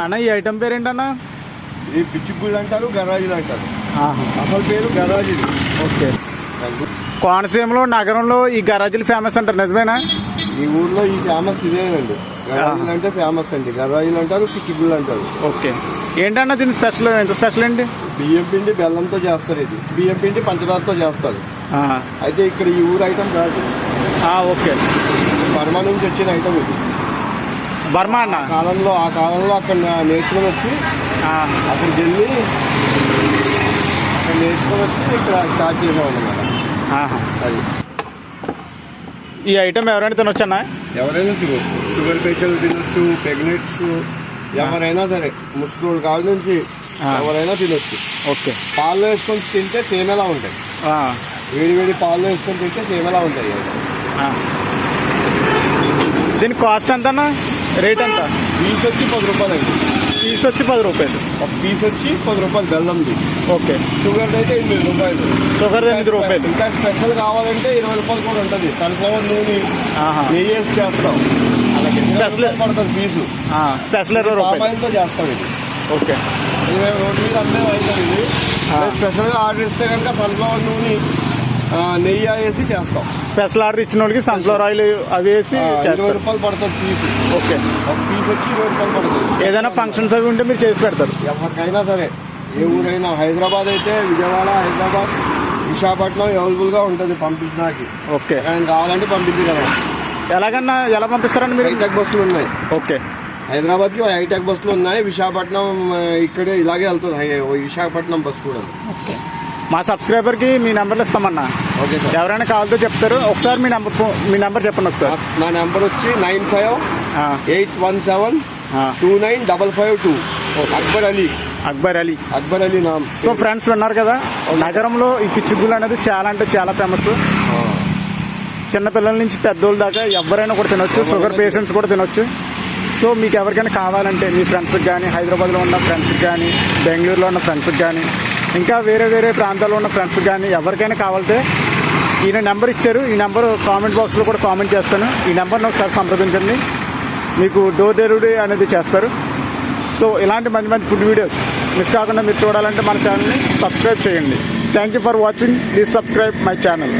అన్న ఈ ఐటమ్ పేరు ఏంటన్నా? ఇది పిచ్చిగుళ్ళు అంటారు, గరాజీలు అంటారు. అసలు పేరు గరాజీలు. ఓకే. కోనసీమలో నగరంలో ఈ గరాజీలు ఫేమస్ అంటారు, నిజమేనా? ఈ ఊర్లో ఈ ఫేమస్ ఇదేనండి. గరాజీలు అంటే ఫేమస్ అండి. గరాజీలు అంటారు, పిచ్చిగుళ్ళు అంటారు. ఓకే. ఏంటన్నా దీని స్పెషల్, ఎంత స్పెషల్ అండి? బియ్యం పిండి బెల్లంతో చేస్తారు. ఇది బియ్యం పిండి పంచదారతో చేస్తారు. అయితే ఇక్కడ ఈ ఊరు ఐటమ్ కాదు. ఓకే. బర్మా నుంచి వచ్చిన ఐటమ్ ఇది. బర్మా అన్న ఆ కాలంలో అక్కడ నేర్చుకొని వచ్చి అక్కడికి వెళ్ళి అక్కడ నేర్చుకొని వచ్చి ఇక్కడ స్టార్ట్ చేసాం అన్నమాట. అది ఈ ఐటమ్ ఎవరైనా తినొచ్చన్నా? ఎవరైనా తినొచ్చు. షుగర్ పేషెంట్ తినొచ్చు, ప్రెగ్నెంట్స్, ఎవరైనా సరే, ముస్లిం కాళ్ళ నుంచి ఎవరైనా తినొచ్చు. ఓకే. పాలు వేసుకొని తింటే తేనెలా ఉంటాయి. వేడి పాలు వేసుకొని తింటే తేనెలా ఉంటాయి. దీని కాస్ట్ ఎంత అన్న? రేట్ ఎంత? పీస్ వచ్చి 10 రూపాయలు అండి. పీస్ వచ్చి 10 రూపాయలు. ఒక పీస్ వచ్చి 10 రూపాయలు బెల్లంది. ఓకే. షుగర్ అయితే 8 రూపాయలు. షుగర్ 8 రూపాయలు. ఇంకా స్పెషల్ కావాలంటే 20 రూపాయలు కూడా ఉంటుంది. సన్ఫ్లవర్ నూనె నెయ్యి వేసి చేస్తాం. అలాగే స్పెషల్ పడుతుంది పీసు. స్పెషల్ 20 రూపాయలు. పామాయిల్తో చేస్తాం ఇది. ఓకే. రోడ్డు మీద అమ్మే అవుతుంది ఇది. స్పెషల్గా ఆర్డర్ ఇస్తే కనుక సన్ఫ్లవర్ నూనె నెయ్యి వేసి చేస్తాం. స్పెషల్ ఆర్డర్ ఇచ్చిన వాళ్ళకి సన్ఫ్లవర్ ఆయిల్ అవి వేసి 20 రూపాయలు పడుతుంది పీసు. ఓకే. ఒక పీస్ వచ్చి 20 రూపాయలు పడుతుంది. ఏదైనా ఫంక్షన్స్ అవి ఉంటే మీరు చేసి పెడతారు? ఎవరికైనా సరే, ఏ ఊరైనా. హైదరాబాద్ అయితే విజయవాడ, హైదరాబాద్, విశాఖపట్నం అవైలబుల్గా ఉంటుంది పంపించడానికి. ఓకే. కావాలంటే పంపించగలం. ఎలాగన్నా ఎలా పంపిస్తారండి మీరు? హైటెక్ బస్సులు ఉన్నాయి. ఓకే. హైదరాబాద్కి హైటెక్ బస్సులు ఉన్నాయి. విశాఖపట్నం ఇక్కడే ఇలాగే వెళ్తుంది. విశాఖపట్నం బస్సు కూడా. ఓకే. మా సబ్స్క్రైబర్కి మీ నెంబర్లు ఇస్తామన్నా. Okay sir. ఎవరైనా కావాలంటే చెప్తారు. ఒకసారి మీ నెంబర్ చెప్పండి ఒకసారి. నా నెంబర్ వచ్చి 958117295552. అక్బర్ అలీ నామ్. సో ఫ్రెండ్స్ విన్నారు కదా, నగరంలో ఈ పిచ్చిగుళ్ళు అనేది చాలా అంటే చాలా ఫేమస్. చిన్నపిల్లల నుంచి పెద్దోళ్ళ దాకా ఎవరైనా కూడా తినొచ్చు. షుగర్ పేషెంట్స్ కూడా తినొచ్చు. సో మీకు ఎవరికైనా కావాలంటే మీ ఫ్రెండ్స్కి కానీ, హైదరాబాద్లో ఉన్న ఫ్రెండ్స్కి కానీ, బెంగళూరులో ఉన్న ఫ్రెండ్స్కి కానీ, ఇంకా వేరే ప్రాంతాల్లో ఉన్న ఫ్రెండ్స్కి కానీ ఎవరికైనా కావాలంటే ఈయన నెంబర్ ఇచ్చారు. ఈ నెంబర్ కామెంట్ బాక్స్లో కూడా కామెంట్ చేస్తాను. ఈ నెంబర్ని ఒకసారి సంప్రదించండి. మీకు డోర్ డెలివరీ అనేది చేస్తారు. సో ఇలాంటి మంచి ఫుడ్ వీడియోస్ మిస్ కాకుండా మీరు చూడాలంటే మన ఛానల్ని సబ్స్క్రైబ్ చేయండి. Thank you for watching. Please subscribe my channel.